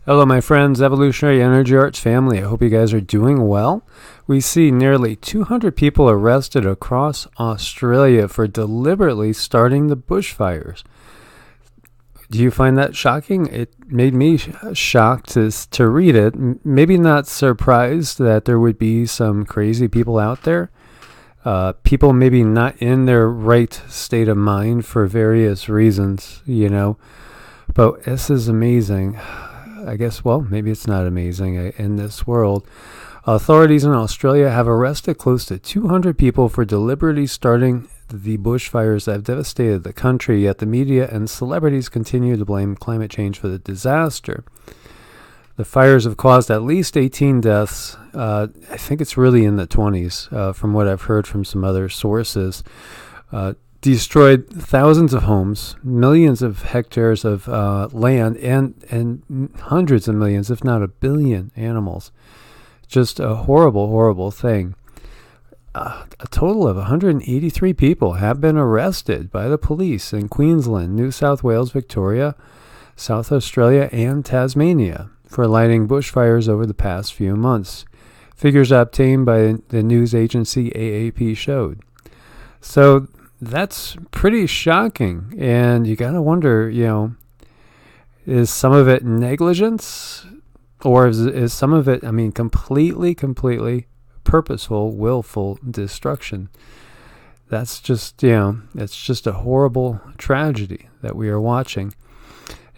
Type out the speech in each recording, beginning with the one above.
Hello, my friends, Evolutionary Energy Arts family. I hope you guys are doing well. We see nearly 200 people arrested across Australia for deliberately starting the bushfires. Do you find that shocking? It made me shocked to read it. Maybe not surprised that there would be some crazy people out there. People maybe not in their right state of mind for various reasons, But this is amazing. I guess, well, maybe it's not amazing in this world. Authorities in Australia have arrested close to 200 people for deliberately starting the bushfires that have devastated the country, yet the media and celebrities continue to blame climate change for the disaster. The fires have caused at least 18 deaths. I think it's really in the 20s, from what I've heard from some other sources. Destroyed thousands of homes, millions of hectares of land, and hundreds of millions, if not a billion, animals. Just a horrible, horrible thing. A total of 183 people have been arrested by the police in Queensland, New South Wales, Victoria, South Australia, and Tasmania for lighting bushfires over the past few months. Figures obtained by the news agency AAP showed. So that's pretty shocking, and you gotta wonder, is some of it negligence, or is some of it, completely purposeful, willful destruction? That's just, it's just a horrible tragedy that we are watching.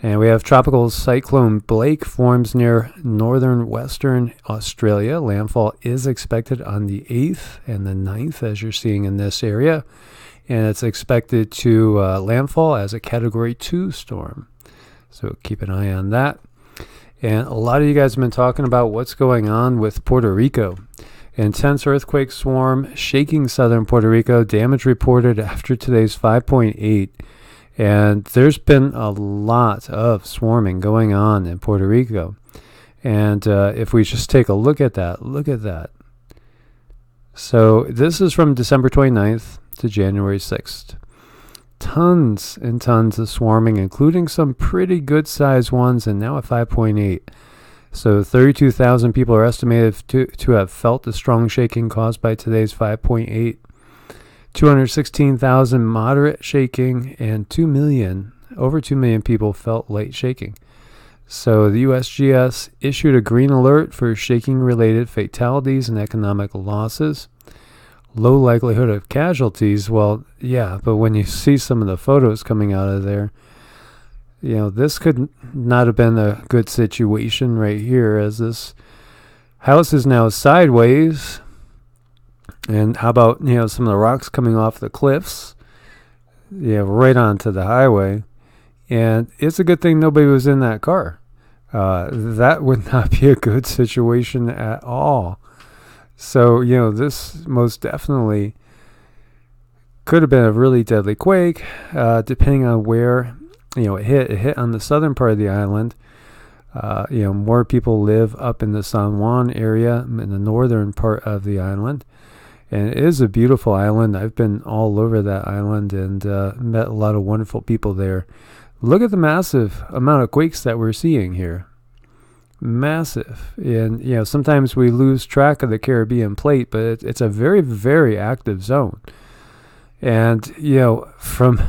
And we have tropical cyclone Blake forms near northern western Australia. Landfall is expected on the 8th and the 9th, as you're seeing in this area. And it's expected to landfall as a Category 2 storm. So keep an eye on that. And a lot of you guys have been talking about what's going on with Puerto Rico. Intense earthquake swarm shaking southern Puerto Rico. Damage reported after today's 5.8. And there's been a lot of swarming going on in Puerto Rico. And if we just take a look at that. So this is from December 29th. To January 6th. Tons and tons of swarming, including some pretty good-sized ones, and now at 5.8. So 32,000 people are estimated to have felt the strong shaking caused by today's 5.8. 216,000 moderate shaking, and over 2 million people felt light shaking. So the USGS issued a green alert for shaking-related fatalities and economic losses. Low likelihood of casualties. Well, yeah, but when you see some of the photos coming out of there, this could not have been a good situation right here, as this house is now sideways. And how about, some of the rocks coming off the cliffs, right onto the highway. And it's a good thing nobody was in that car. That would not be a good situation at all. So, this most definitely could have been a really deadly quake, depending on where, it hit. It hit on the southern part of the island. More people live up in the San Juan area, in the northern part of the island. And it is a beautiful island. I've been all over that island and met a lot of wonderful people there. Look at the massive amount of quakes that we're seeing here. Massive. And sometimes we lose track of the Caribbean plate, but it's a very, very active zone. And from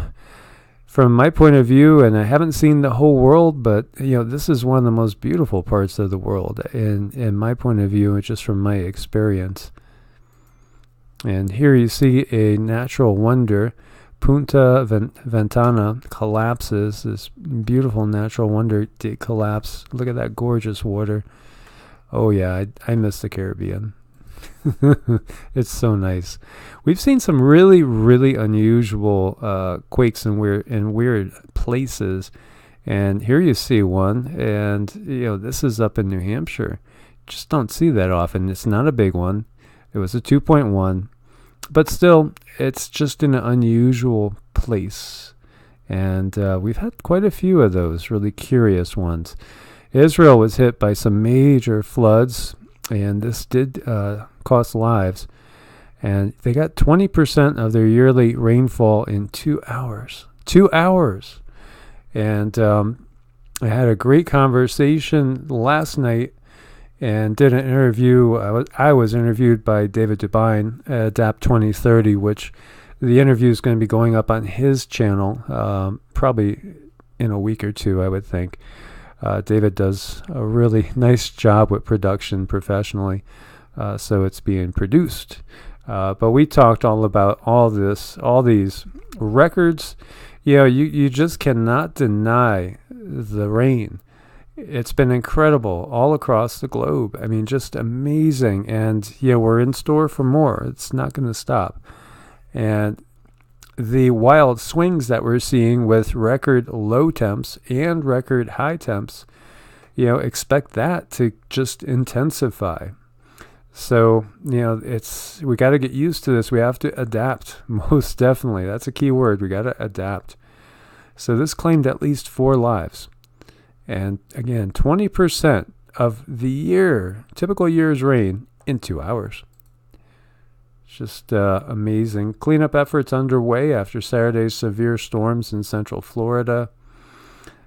my point of view, and I haven't seen the whole world, but this is one of the most beautiful parts of the world in my point of view, and just from my experience. And here you see a natural wonder. Punta Ventana collapses. This beautiful natural wonder did collapse. Look at that gorgeous water. Oh yeah, I miss the Caribbean. It's so nice. We've seen some really, really unusual quakes in weird places. And here you see one. And this is up in New Hampshire. Just don't see that often. It's not a big one. It was a 2.1. But still, it's just in an unusual place. And we've had quite a few of those really curious ones. Israel was hit by some major floods, and this did cost lives. And they got 20% of their yearly rainfall in 2 hours. 2 hours! And I had a great conversation last night and did an interview. I was interviewed by David Dubine at Adapt 2030, which the interview is going to be going up on his channel probably in a week or two, I would think. David does a really nice job with production professionally, so it's being produced. But we talked all about all these records. You just cannot deny the rain. It's been incredible all across the globe. I mean, just amazing. And we're in store for more. It's not going to stop. And the wild swings that we're seeing with record low temps and record high temps, expect that to just intensify. So, we got to get used to this. We have to adapt, most definitely. That's a key word. We got to adapt. So this claimed at least 4 lives. And again, 20% of the typical year's rain in 2 hours. Just amazing. Cleanup efforts underway after Saturday's severe storms in central Florida.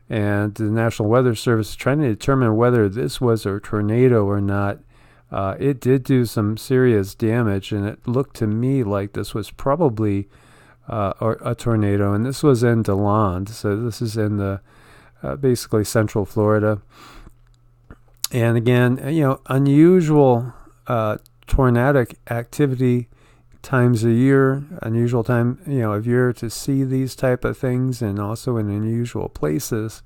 And the National Weather Service is trying to determine whether this was a tornado or not. It did do some serious damage, and it looked to me like this was probably a tornado. And this was in DeLand, so this is in the basically central Florida. And again, unusual tornadic activity times a year, unusual time, of year to see these type of things, and also in unusual places,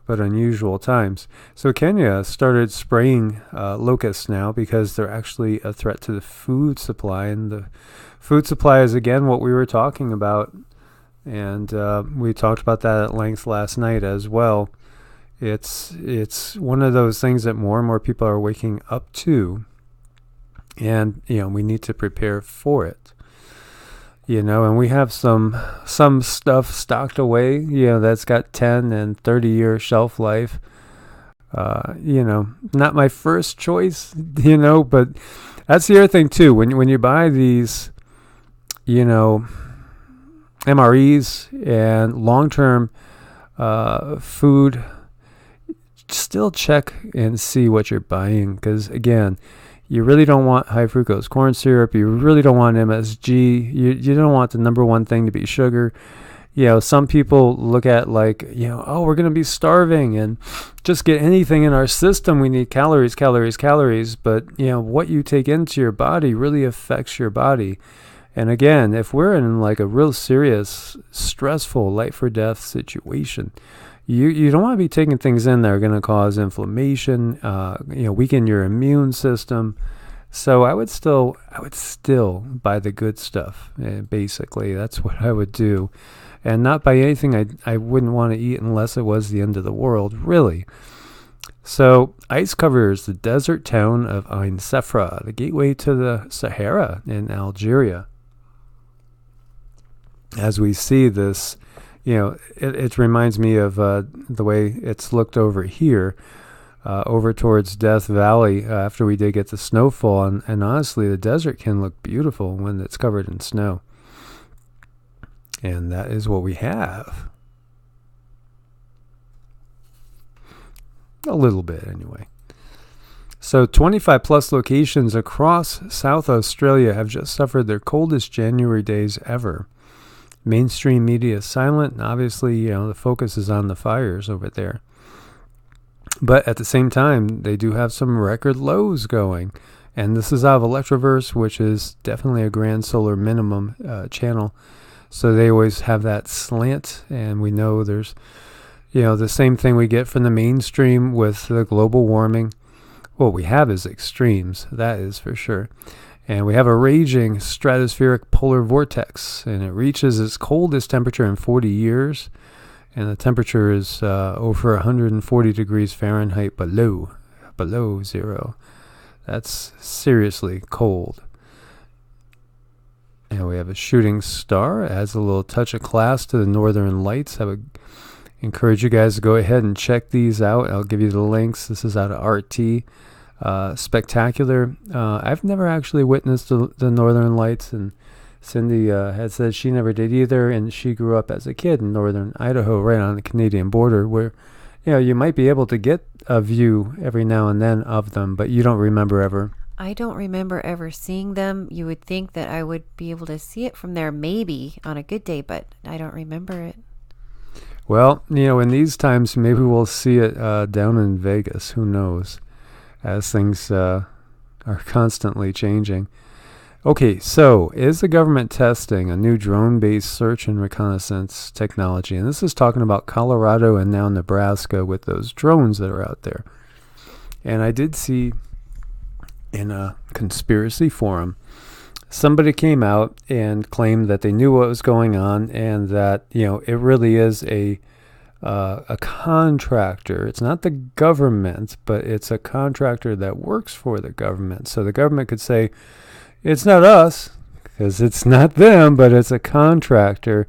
but unusual times. So Kenya started spraying locusts now because they're actually a threat to the food supply, and the food supply is again what we were talking about, and we talked about that at length last night as well. It's one of those things that more and more people are waking up to. And, we need to prepare for it, and we have some stuff stocked away, that's got 10 and 30-year shelf life. Not my first choice, but that's the other thing too. When you buy these, MREs and long-term food, still check and see what you're buying, because again, you really don't want high fructose corn syrup. You really don't want MSG. You don't want the number one thing to be sugar. Some people look at we're going to be starving and just get anything in our system. We need calories. But, what you take into your body really affects your body. And again, if we're in a real serious, stressful, life or death situation, you don't want to be taking things in that are going to cause inflammation, weaken your immune system. So I would still buy the good stuff. Basically, that's what I would do, and not buy anything I wouldn't want to eat unless it was the end of the world, really. So ice covers the desert town of Ain Sefra, the gateway to the Sahara in Algeria. As we see this, it reminds me of the way it's looked over here, over towards Death Valley after we did get the snowfall. And honestly, the desert can look beautiful when it's covered in snow. And that is what we have. A little bit, anyway. So 25 plus locations across South Australia have just suffered their coldest January days ever. Mainstream media is silent, and obviously, the focus is on the fires over there. But at the same time, they do have some record lows going. And this is out of Electroverse, which is definitely a grand solar minimum channel. So they always have that slant, and we know there's, the same thing we get from the mainstream with the global warming. What we have is extremes, that is for sure. And we have a raging stratospheric polar vortex, and it reaches its coldest temperature in 40 years. And the temperature is over 140 degrees Fahrenheit below zero. That's seriously cold. And we have a shooting star. It has a little touch of class to the Northern Lights. I would encourage you guys to go ahead and check these out. I'll give you the links. This is out of RT. Spectacular. I've never actually witnessed the Northern Lights, and Cindy had said she never did either, and she grew up as a kid in northern Idaho, right on the Canadian border, where you might be able to get a view every now and then of them, but you don't remember ever. I don't remember ever seeing them. You would think that I would be able to see it from there maybe on a good day, but I don't remember it. Well, in these times, maybe we'll see it down in Vegas. Who knows? As things are constantly changing. Okay, so is the government testing a new drone-based search and reconnaissance technology? And this is talking about Colorado and now Nebraska with those drones that are out there. And I did see in a conspiracy forum, somebody came out and claimed that they knew what was going on and that, it really is a contractor. It's not the government, but it's a contractor that works for the government. So the government could say, it's not us, because it's not them, but it's a contractor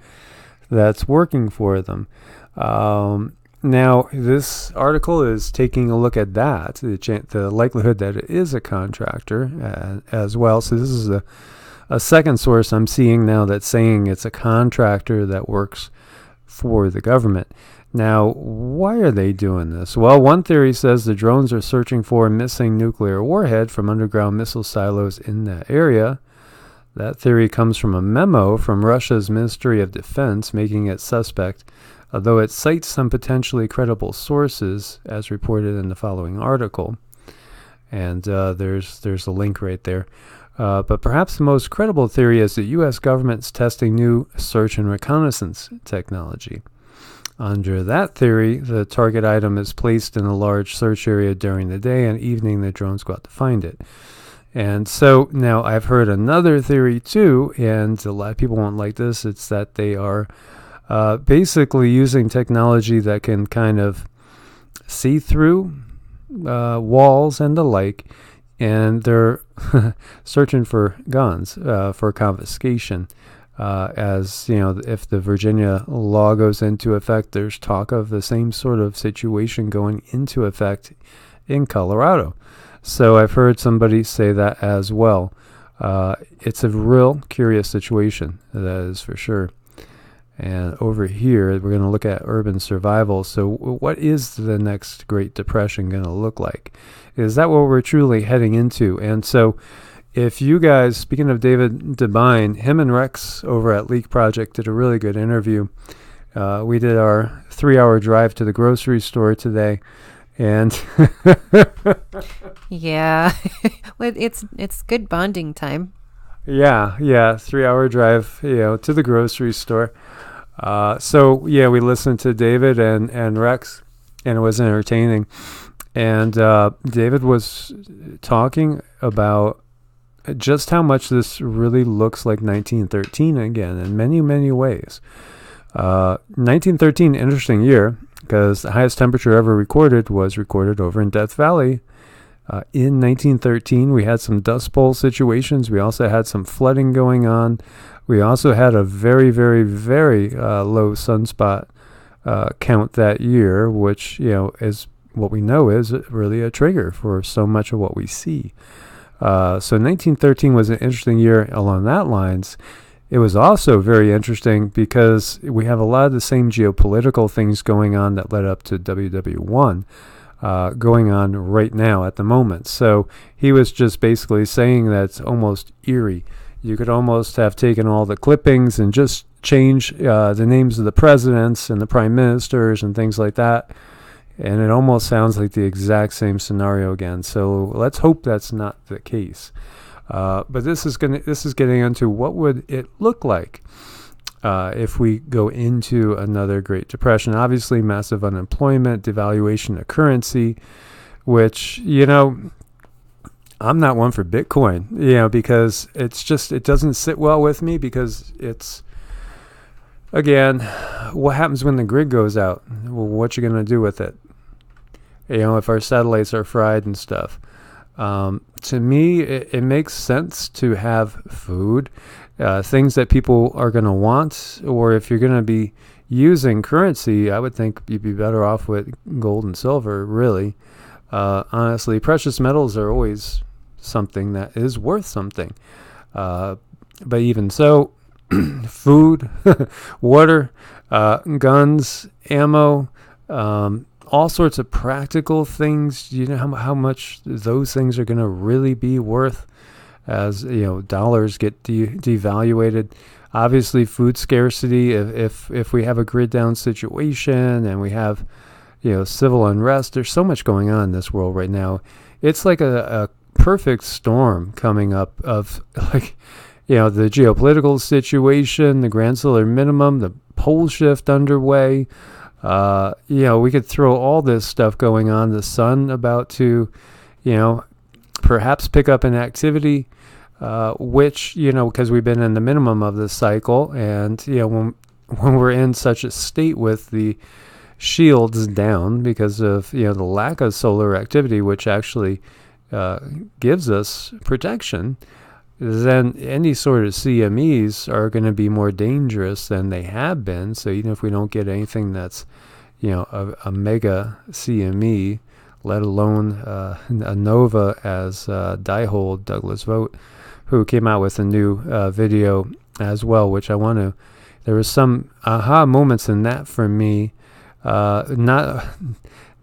that's working for them. Now, this article is taking a look at that, the likelihood that it is a contractor as well. So this is a second source I'm seeing now that's saying it's a contractor that works for the government. Now, why are they doing this? Well, one theory says the drones are searching for a missing nuclear warhead from underground missile silos in that area. That theory comes from a memo from Russia's Ministry of Defense, making it suspect, although it cites some potentially credible sources, as reported in the following article. And there's a link right there. But perhaps the most credible theory is the U.S. government's testing new search and reconnaissance technology. Under that theory, the target item is placed in a large search area during the day, and evening the drones go out to find it. And so now I've heard another theory too, and a lot of people won't like this. It's that they are basically using technology that can kind of see through walls and the like, and they're searching for guns for confiscation. As if the Virginia law goes into effect, there's talk of the same sort of situation going into effect in Colorado. So I've heard somebody say that as well. It's a real curious situation, that is for sure. And over here, we're going to look at urban survival. So what is the next Great Depression going to look like? Is that what we're truly heading into? And so if you guys, speaking of David Devine, him and Rex over at Leak Project did a really good interview. We did our 3-hour drive to the grocery store today, and yeah, well, it's good bonding time. Yeah, 3-hour drive, to the grocery store. So we listened to David and Rex, and it was entertaining. And David was talking about just how much this really looks like 1913 again in many, many ways. 1913, interesting year, because the highest temperature ever recorded was recorded over in Death Valley. In 1913, we had some dust bowl situations. We also had some flooding going on. We also had a very, very, very low sunspot count that year, which, is what we know is really a trigger for so much of what we see. So 1913 was an interesting year along that lines. It was also very interesting because we have a lot of the same geopolitical things going on that led up to WW1 going on right now at the moment. So he was just basically saying that it's almost eerie. You could almost have taken all the clippings and just change the names of the presidents and the prime ministers and things like that. And it almost sounds like the exact same scenario again. So let's hope that's not the case. But this is getting into what would it look like if we go into another Great Depression. Obviously, massive unemployment, devaluation of currency, which, I'm not one for Bitcoin, because it doesn't sit well with me because it's, again, what happens when the grid goes out? Well, what you going to do with it? If our satellites are fried and stuff. To me, it makes sense to have food, things that people are going to want, or if you're going to be using currency, I would think you'd be better off with gold and silver, really. Honestly, precious metals are always something that is worth something. But even so, food, water, guns, ammo, all sorts of practical things. You know how much those things are going to really be worth as, dollars get devaluated. Obviously, food scarcity. If we have a grid down situation and we have, civil unrest, there's so much going on in this world right now. It's like a perfect storm coming up of like, the geopolitical situation, the grand solar minimum, the pole shift underway. We could throw all this stuff going on. The sun about to, perhaps pick up in activity, which, because we've been in the minimum of this cycle. And, when we're in such a state with the shields down because of, the lack of solar activity, which actually gives us protection, then any sort of CMEs are going to be more dangerous than they have been. So even if we don't get anything that's, a mega CME, let alone a nova, as Diehold Douglas Vogt, who came out with a new video as well, which there was some aha moments in that for me, not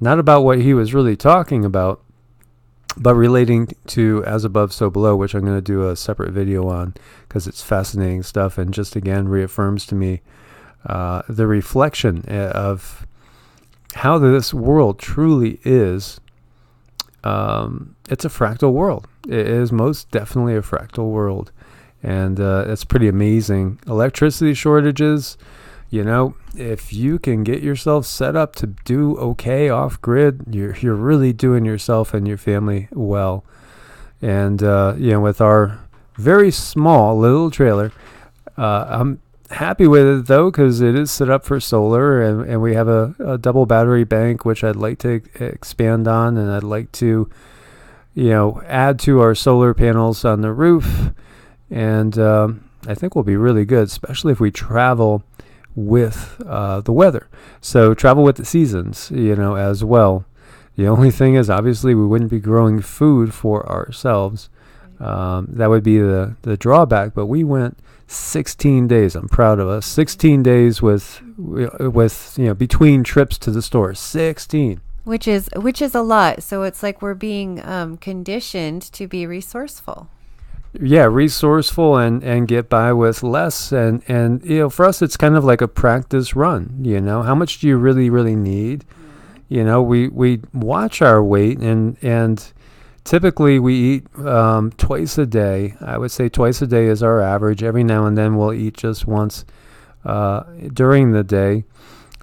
about what he was really talking about, but relating to As Above, So Below, which I'm going to do a separate video on because it's fascinating stuff and just again reaffirms to me the reflection of how this world truly is. It's a fractal world. It is most definitely a fractal world. And it's pretty amazing. Electricity shortages, if you can get yourself set up to do okay off grid, you're really doing yourself and your family well. And with our very small little trailer, I'm happy with it though, because it is set up for solar, and we have a double battery bank, which I'd like to expand on, and I'd like to add to our solar panels on the roof. And I think we'll be really good, especially if we travel with the weather. So travel with the seasons, as well. The only thing is, obviously, we wouldn't be growing food for ourselves. That would be the drawback. But we went 16 days. I'm proud of us. 16 days with between trips to the store. 16. Which is a lot. So it's like we're being conditioned to be resourceful. Yeah, resourceful and get by with less. And for us, it's kind of like a practice run. How much do you really, really need? We watch our weight, and typically we eat twice a day. I would say twice a day is our average. Every now and then we'll eat just once during the day.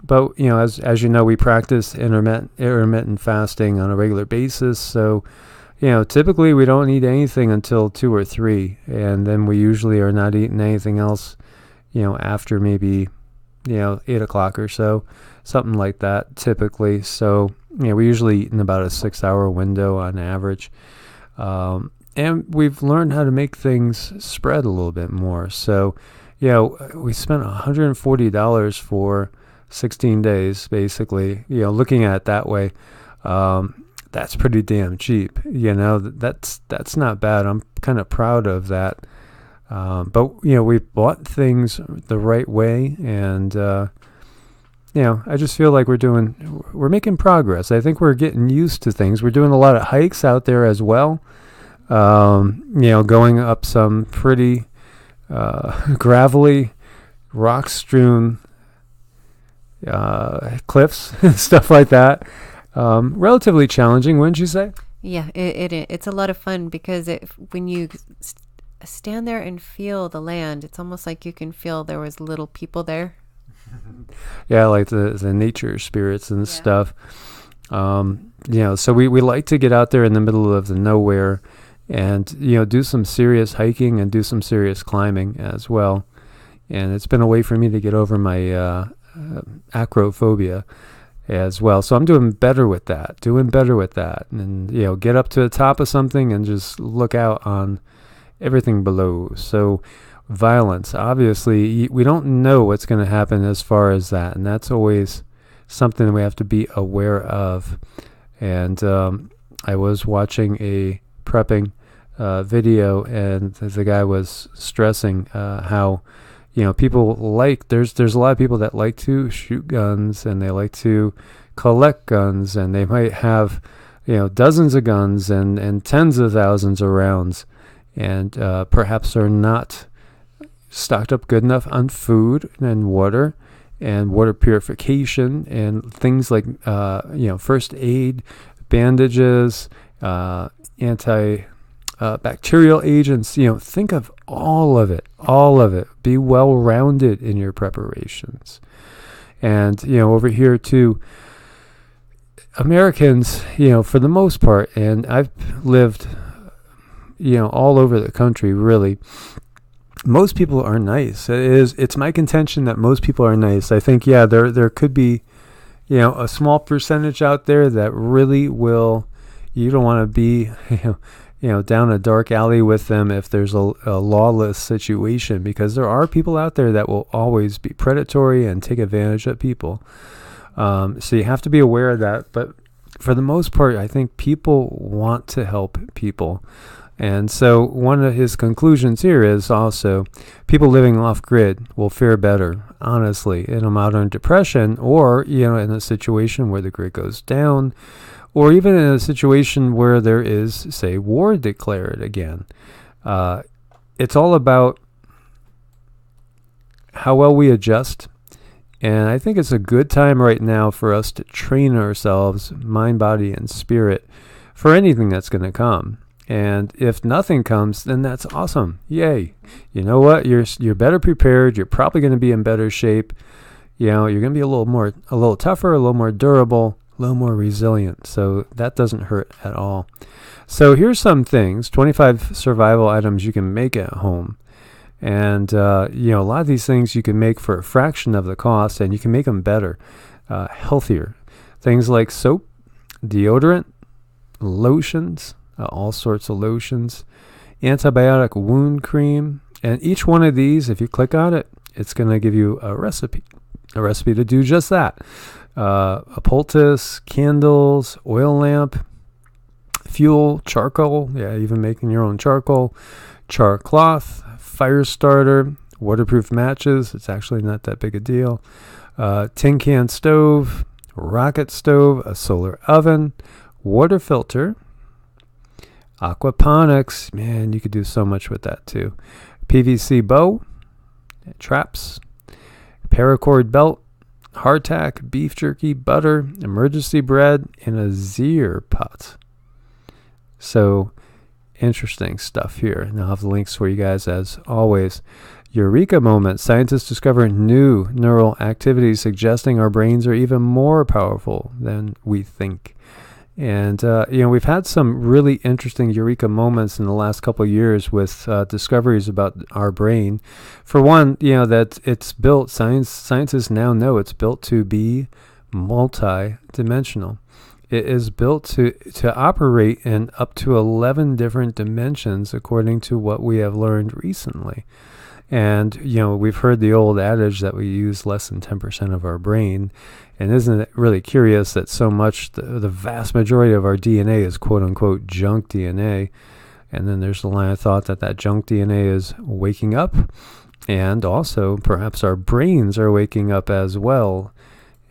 But, as you know, we practice intermittent fasting on a regular basis. So, typically we don't eat anything until 2 or 3. And then we usually are not eating anything else, after maybe, 8 o'clock or so, something like that typically. So, we usually eat in about a 6-hour window on average. And we've learned how to make things spread a little bit more. So, we spent $140 for 16 days, basically, looking at it that way. That's pretty damn cheap. That's not bad. I'm kind of proud of that. But, we bought things the right way. And, I just feel like we're making progress. I think we're getting used to things. We're doing a lot of hikes out there as well. Going up some pretty gravelly, rock-strewn cliffs, stuff like that. Relatively challenging, wouldn't you say? Yeah, it's a lot of fun because when you stand there and feel the land, it's almost like you can feel there was little people there. Yeah, like the nature spirits and stuff. So we like to get out there in the middle of the nowhere and, do some serious hiking and do some serious climbing as well. And it's been a way for me to get over my acrophobia as well. So I'm doing better with that. And, get up to the top of something and just look out on everything below. So violence, obviously, we don't know what's going to happen as far as that. And that's always something we have to be aware of. And I was watching a prepping video, and the guy was stressing how people there's a lot of people that like to shoot guns, and they like to collect guns, and they might have, dozens of guns and tens of thousands of rounds, and perhaps they're not stocked up good enough on food and water purification and things like first aid, bandages, bacterial agents. Think of all of it. Be well rounded in your preparations. And over here too, Americans, for the most part, and I've lived all over the country, really, most people are nice. It's my contention that most people are nice. I think, there could be, a small percentage out there that really will, you don't want to be, down a dark alley with them if there's a lawless situation, because there are people out there that will always be predatory and take advantage of people. So you have to be aware of that. But for the most part, I think people want to help people. And so one of his conclusions here is also people living off-grid will fare better, honestly, in a modern depression, or, in a situation where the grid goes down, or even in a situation where there is, say, war declared again. It's all about how well we adjust. And I think it's a good time right now for us to train ourselves, mind, body, and spirit, for anything that's going to come. And if nothing comes, then that's awesome. Yay. You know what? You're better prepared. You're probably going to be in better shape. You're going to be a little tougher, a little more durable, a little more resilient. So that doesn't hurt at all. So here's some things, 25 survival items you can make at home. And, a lot of these things you can make for a fraction of the cost, and you can make them better, healthier. Things like soap, deodorant, lotions, all sorts of lotions, antibiotic wound cream, and each one of these, if you click on it, it's going to give you a recipe to do just that. A poultice, candles, oil lamp, fuel, charcoal, even making your own charcoal, char cloth, fire starter, waterproof matches, it's actually not that big a deal, tin can stove, rocket stove, a solar oven, water filter, aquaponics, man, you could do so much with that too. PVC bow, traps, paracord belt, hardtack, beef jerky, butter, emergency bread, and a Zier pot. So interesting stuff here. And I'll have the links for you guys as always. Eureka Moment. Scientists discover new neural activities suggesting our brains are even more powerful than we think. And, we've had some really interesting Eureka moments in the last couple of years with discoveries about our brain. For one, that it's built, scientists now know it's built to be multi-dimensional. It is built to operate in up to 11 different dimensions, according to what we have learned recently. And, we've heard the old adage that we use less than 10% of our brain. And isn't it really curious that so much, the vast majority of our DNA is quote-unquote junk DNA. And then there's the line of thought that junk DNA is waking up. And also, perhaps our brains are waking up as well.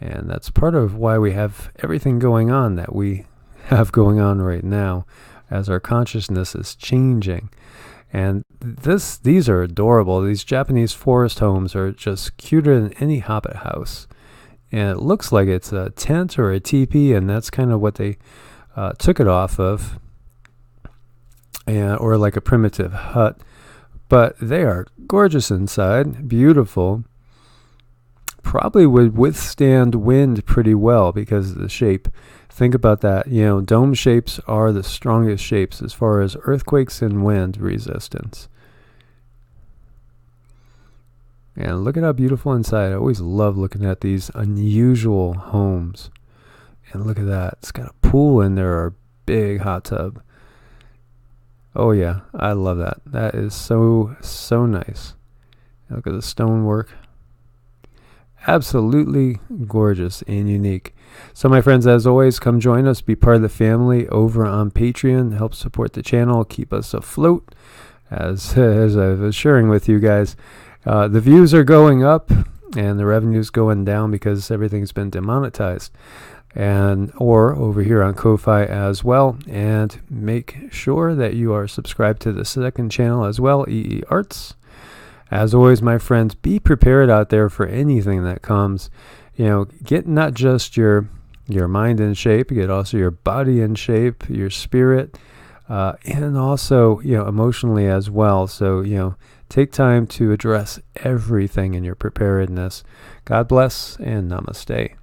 And that's part of why we have everything going on that we have going on right now, as our consciousness is changing. And these are adorable. These Japanese forest homes are just cuter than any Hobbit house. And it looks like it's a tent or a teepee, and that's kind of what they took it off of, or like a primitive hut. But they are gorgeous inside, beautiful. Probably would withstand wind pretty well because of the shape. Think about that. Dome shapes are the strongest shapes as far as earthquakes and wind resistance. And look at how beautiful inside. I always love looking at these unusual homes. And look at that. It's got a pool in there, or a big hot tub. Oh yeah, I love that. That is so nice. Look at the stonework. Absolutely gorgeous and unique. So my friends, as always, come join us, be part of the family over on Patreon, help support the channel, keep us afloat. As I was sharing with you guys, the views are going up and the revenue's going down because everything's been demonetized. and or over here on Ko-Fi as well. And make sure that you are subscribed to the second channel as well, EEARTS. As always, my friends, be prepared out there for anything that comes. Get not just your mind in shape, get also your body in shape, your spirit, and also, emotionally as well. So, take time to address everything in your preparedness. God bless and namaste.